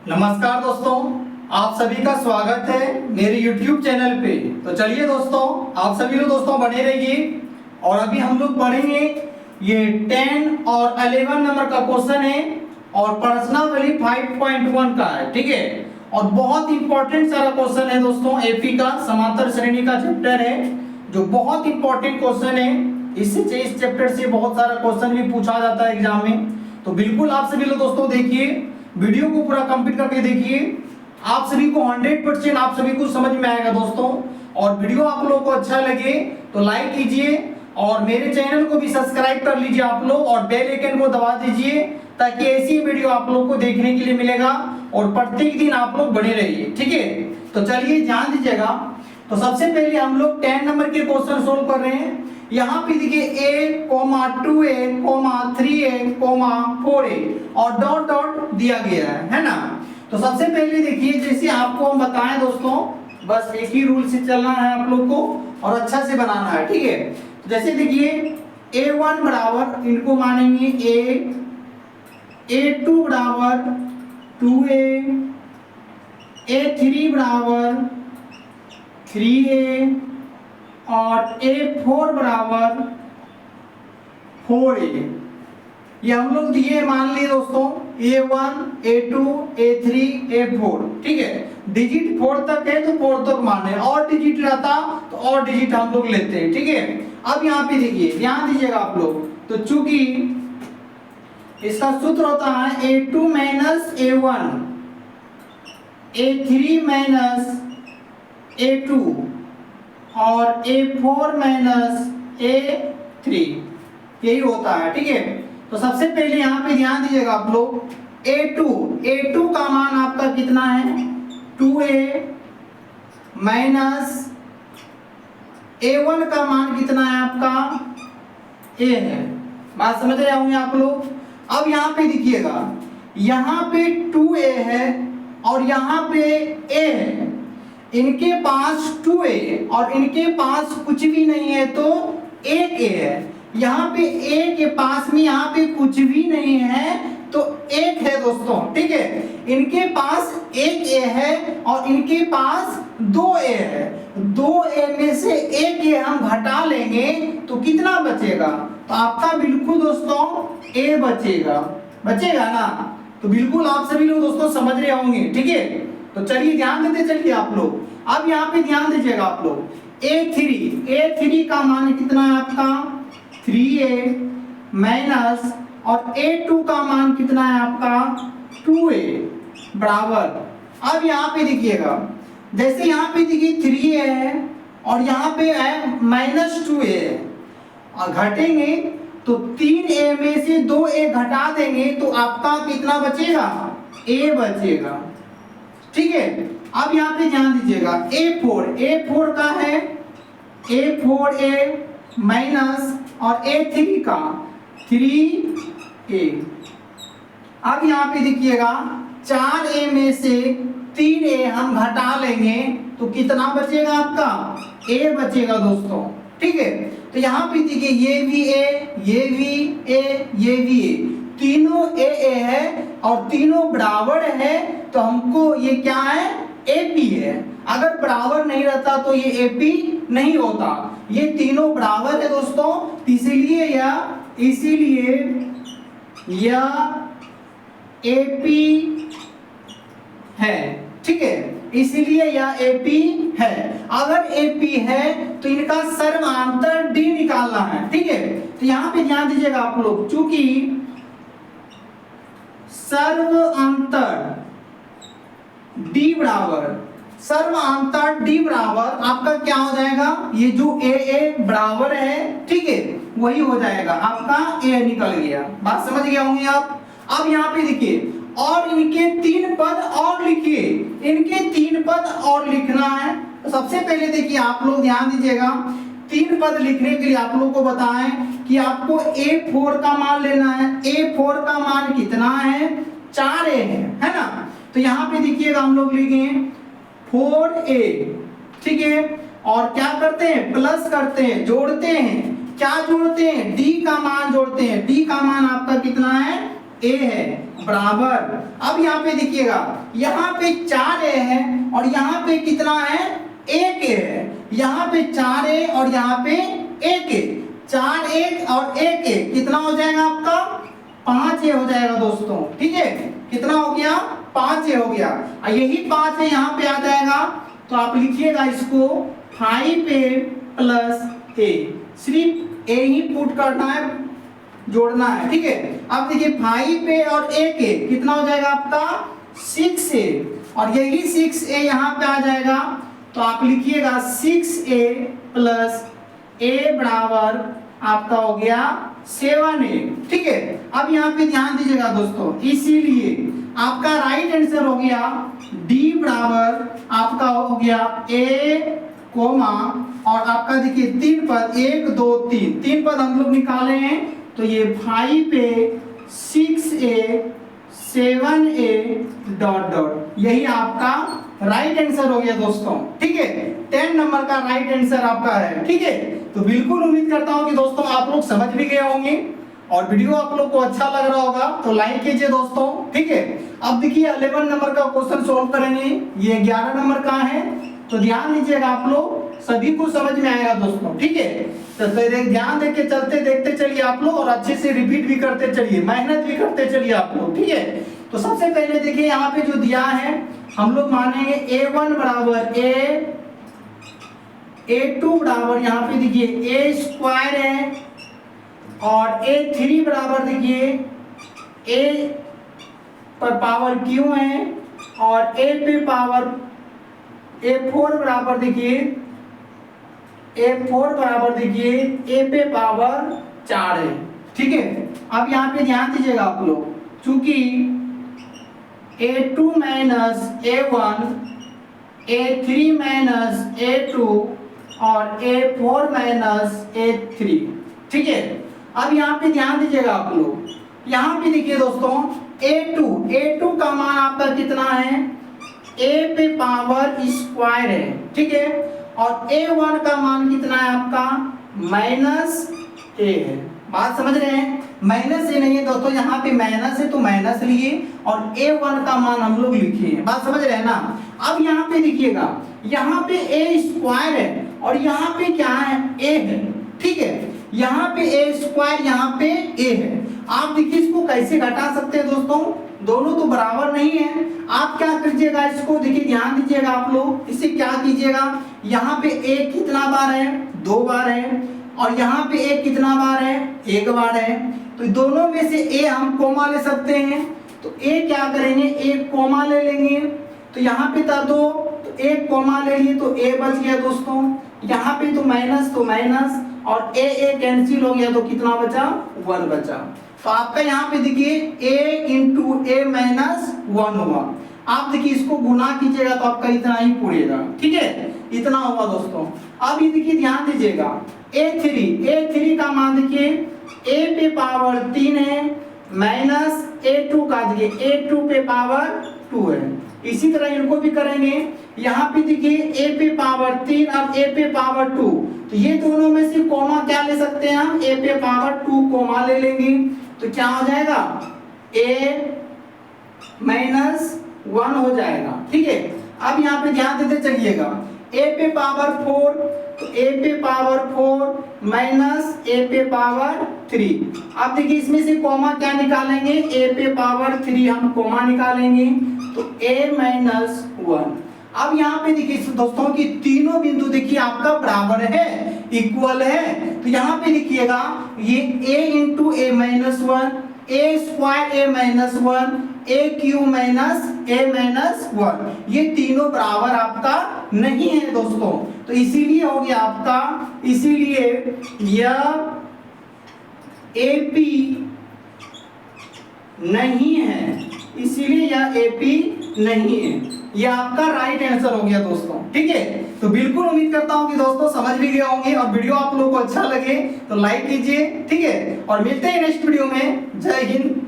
नमस्कार दोस्तों, आप सभी का स्वागत है मेरे YouTube चैनल पे। तो चलिए दोस्तों, आप सभी लोग दोस्तों बने रहिए। और अभी हम लोग पढ़ेंगे ये 10 और 11 नंबर का क्वेश्चन है और प्रश्नावली 5.1 का है, ठीक है। और बहुत इंपॉर्टेंट सारा क्वेश्चन है दोस्तों, एपी का समांतर श्रेणी का चैप्टर है जो बहुत इंपॉर्टेंट क्वेश्चन है। इस चैप्टर से बहुत सारा क्वेश्चन भी पूछा जाता है एग्जाम में। तो बिल्कुल आप सभी लोग दोस्तों देखिए, वीडियो को पूरा कंप्लीट करके देखिए। आप सभी को 100% आप सभी को समझ में आएगा दोस्तों। और वीडियो आप लोगों को अच्छा लगे तो लाइक कीजिए और मेरे चैनल को भी सब्सक्राइब कर लीजिए आप लोग, और बेल आइकन को दबा दीजिए ताकि ऐसी वीडियो आप लोग को देखने के लिए मिलेगा और प्रत्येक दिन आप लोग बने रहिए, ठीक है। तो चलिए ध्यान दीजिएगा। तो सबसे पहले हम लोग 10 नंबर के क्वेश्चन सोल्व कर रहे हैं। यहाँ पे देखिए a, 2a, 3a, 4a और डॉट डॉट दिया गया है ना। तो सबसे पहले देखिए, जैसे आपको हम बताएं दोस्तों, बस एक ही रूल से चलना है आप लोग को और अच्छा से बनाना है, ठीक है। जैसे देखिए a1 बराबर, इनको मानेंगे a2 बराबर 2a, a3 बराबर 3a और a4 बराबर 4a। ये हम लोग दिए मान लिए दोस्तों a1, a2, a3, a4, ठीक है। डिजिट 4 तक है तो 4 तक माने, और डिजिट रहता तो और डिजिट हम लोग लेते हैं, ठीक है। अब यहाँ पे देखिए, ध्यान दीजिएगा आप लोग। तो चूंकि इसका सूत्र होता है a2 minus a1, a3 minus a2 और a4 माइनस a3, यही होता है, ठीक है। तो सबसे पहले यहाँ पे ध्यान दीजिएगा आप लोग, a2 का मान आपका कितना है 2a माइनस a1 का मान कितना है आपका a है। बात समझ रहे होंगे आप लोग। अब यहाँ पे देखिएगा, यहाँ पे 2a है और यहाँ पे a है। इनके पास 2a और इनके पास कुछ भी नहीं है तो 1a है। यहाँ पे a के पास में यहाँ पे कुछ भी नहीं है तो 1 है दोस्तों, ठीक है। इनके पास 1a है और इनके पास 2a है। 2a में से 1a हम घटा लेंगे तो कितना बचेगा? तो आपका बिल्कुल दोस्तों a बचेगा ना। तो बिल्कुल आप सभी लोग दोस्तों समझ रहे होंगे, ठीक है। तो चलिए ध्यान देते चलिए आप लोग। अब यहाँ पे ध्यान दीजिएगा आप लोग, a3 का मान कितना है आपका 3a माइनस और a2 का मान कितना है आपका 2a बराबर। अब यहाँ पे देखिएगा, जैसे यहाँ पे देखिए 3a है और यहाँ पे है माइनस 2a है, और घटेंगे तो 3a में से 2a घटा देंगे तो आपका कितना बचेगा a बचेगा, ठीक है। अब यहाँ पे ध्यान दीजिएगा, a4 का है a4a माइनस और a3 का 3a। अब यहाँ पे देखिएगा 4a में से 3a हम घटा लेंगे तो कितना बचेगा आपका a बचेगा दोस्तों, ठीक है। तो यहाँ पे देखिए ये भी a, ये भी a, ये भी a, तीनों a है और तीनों बराबर है तो हमको ये क्या है AP है। अगर बराबर नहीं रहता तो ये AP नहीं होता। ये तीनों बराबर है दोस्तों, इसीलिए यह AP है, ठीक है। इसीलिए यह AP है। अगर AP है तो इनका सर्वांतर D निकालना है, ठीक है। तो यहाँ पे ध्यान दीजिएगा आप लोग, चूंकि सर्वांतर D बराबर आपका क्या हो जाएगा, ये जो a बराबर है, ठीक है, वही हो जाएगा आपका a निकल गया। बात समझ गया होंगे आप। अब यहाँ पे देखिए, और इनके 3 पद और लिखिए, इनके 3 पद और लिखना है। तो सबसे पहले देखिए आप लोग ध्यान दीजिएगा, 3 पद लिखने के लिए आप लोग को बताएं कि आपको a4 का मान लेना है। a4 का मान कितना है 4a है ना। तो यहाँ पे देखिएगा हम लोग लिखेंगे 4a, ठीक है। और क्या करते हैं, प्लस करते हैं, जोड़ते हैं। क्या जोड़ते हैं, D का मान जोड़ते हैं। D का मान आपका कितना है ए है बराबर, अब यहाँ पे देखिएगा यहाँ पे 4a है और यहाँ पे कितना है 1a है, यहाँ पे 4a और यहाँ पे 1a, 4a और 1a कितना हो जाएगा आपका 5a हो जाएगा दोस्तों। ठीक है, कितना हो गया 5a हो गया, और यही 5a यहाँ पे आ जाएगा, तो आप लिखिएगा इसको 5a प्लस a, सिर्फ a ही पुट करना है, जोड़ना है। ठीक है, अब देखिए 5a और 1a कितना हो जाएगा आपका 6a, और यही 6a यहाँ पे आ जाएगा, तो आप लिखिएगा 6a प्लस a बराबर आपका हो गया 7a। ठीक है, अब यहाँ पे ध्यान दीजिएगा दोस्तों, इसीलिए आपका राइट आंसर हो गया D बराबर आपका हो गया a कोमा, और आपका देखिए 3 पद 1 2 3 पद हम लोग निकाले हैं, तो ये 5a 6a 7a dot dot, यही आपका राइट आंसर हो गया दोस्तों। ठीक है, 10 नंबर का राइट आंसर आपका है। ठीक है, तो बिल्कुल उम्मीद करता हूं कि दोस्तों आप लोग समझ भी गए होंगे और वीडियो आप लोग को अच्छा लग रहा होगा, तो लाइक कीजिए दोस्तों। ठीक है, अब देखिए 11 नंबर का क्वेश्चन सॉल्व करेंगे, ये 11 नंबर का है, तो ध्यान दीजिएगा आप लोग, सभी को समझ में आएगा दोस्तों। ठीक है, तो ध्यान दे के चलते देखते चलिए आप लोग, और अच्छे से रिपीट भी करते चलिए, मेहनत भी करते चलिए आप लोग। ठीक है, तो सबसे पहले देखिए यहाँ पे जो दिया है हम लोग मानेंगे a1 बराबर a2 बराबर यहाँ पे देखिए a स्क्वायर है, और a3 बराबर देखिए a पर पावर q है, और a पे पावर a4 बराबर देखिए a4 बराबर देखिए a पे पावर 4 है। ठीक है, अब यहाँ पे ध्यान दीजिएगा आप लोग, चूंकि a2 minus a1 a3 minus a2 और a4 माइनस a3। ठीक है, अब यहाँ पे ध्यान दीजिएगा आप लोग, यहाँ पे देखिए दोस्तों a2 का मान आपका कितना है a पे पावर स्क्वायर है। ठीक है, और a1 का मान कितना है आपका माइनस a है। बात समझ रहे हैं, माइनस ए नहीं है दोस्तों, यहाँ पे माइनस है तो माइनस लिए, और a1 का मान हम लोग लिखे, बात समझ रहे हैं ना। अब यहाँ पे देखिएगा, यहाँ पे a स्क्वायर है और यहाँ पे क्या है a है। ठीक है, यहाँ पे a स्क्वायर यहाँ पे a है, आप देखिए इसको कैसे घटा सकते हैं दोस्तों, दोनों तो बराबर नहीं है। आप क्या कीजिएगा, इसको देखिए ध्यान दीजिएगा आप लोग, इसे क्या कीजिएगा, यहाँ पे a कितना बार है 2 बार है, और यहाँ पे a कितना बार है 1 बार है, तो दोनों में से a हम कोमा ले सकते हैं, तो a क्या करेंगे एक कोमा ले लेंगे, तो यहाँ पे था 2 तो एक कोमा ले लिए तो a बच गया दोस्तों, यहाँ पे तो माइनस और a कैंसिल हो गया, तो कितना बचा 1 बचा। तो आपका यहाँ पे देखिए a इंटू a माइनस 1 होगा, आप देखिए इसको गुना कीजिएगा तो आपका इतना ही पूरेगा। ठीक है, इतना होगा दोस्तों। अब ये देखिए ध्यान दीजिएगा a3 का मान देखिए a पे पावर 3 है, माइनस a2 का देखिए a2 पे पावर 2 है। इसी तरह इनको भी करेंगे, यहाँ पे देखिए a पे पावर 3 और a पे पावर 2, तो ये दोनों में से कोमा क्या ले सकते हैं हम, a पे पावर 2 कोमा ले लेंगे, तो क्या हो जाएगा a माइनस 1 हो जाएगा। ठीक है, अब यहाँ पे ध्यान देते चलिएगा, a पे पावर 4 तो a पे पावर 4 माइनस a पे पावर 3। अब देखिए इसमें से कोमा क्या निकालेंगे, a पे पावर 3 हम कोमा निकालेंगे, तो a माइनस 1। अब यहाँ पे देखिए दोस्तों कि तीनों बिंदु देखिए आपका बराबर है, इक्वल है, तो यहाँ पे देखिएगा ये a into a minus 1, a square a minus 1, a Q minus a minus 1, ये तीनों बराबर आपका नहीं है दोस्तों, तो इसीलिए हो गया आपका, इसीलिए यह AP नहीं है, इसीलिए यह AP नहीं है, यह आपका राइट आंसर हो गया दोस्तों। ठीक है, तो बिल्कुल उम्मीद करता हूं कि दोस्तों समझ भी गए होंगे, और वीडियो आप लोगों को अच्छा लगे तो लाइक कीजिए। ठीक है, और मिलते हैं नेक्स्ट वीडियो में। जय हिंद।